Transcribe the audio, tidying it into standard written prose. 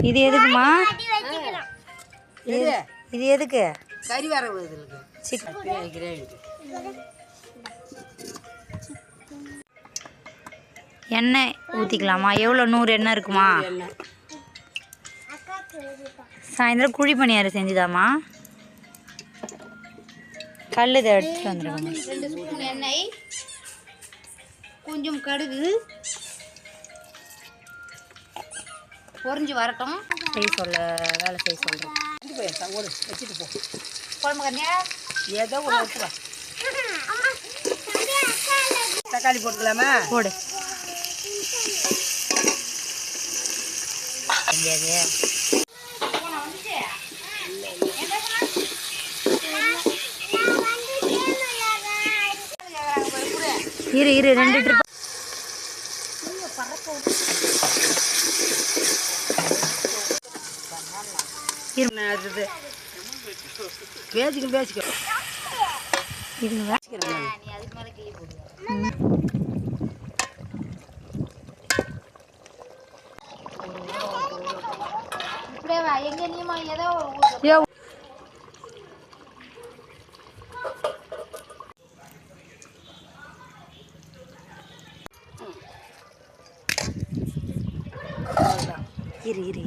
இது எதுக்குமா? இது எதுக்கு? கறி வரவு இருக்கு. Chicken gravy. எண்ணெய் ஊற்றிக்கலாமா? எவ்வளோ? 100 எண்ணெய் இருக்குமா? சாயந்தரம் குழி பணியாரம் செஞ்சுதாம்மா? கல் இதை எடுத்துட்டு வந்துடுவாங்க. 2 ஸ்பூன் எண்ணெய், கொஞ்சம் கடுகு பொரிஞ்சு வரட்டும். செய்ய சொல்ல வேலை செய்ய சொல்கிறேன். வச்சுட்டு போ. குழம்பு கண்ணியா ஏதோ ஒரு வச்சுக்கோ. தக்காளி போட்டுக்கலாமா? போடு. இரு 2 ட்ரிப். பேசிக்க இருங்க. நீ அதுக்கு மேலே கிள்ளி போடுவ. இப்படியே வா. எங்க நீமா ஏதோ ஒரு ஊர் இரு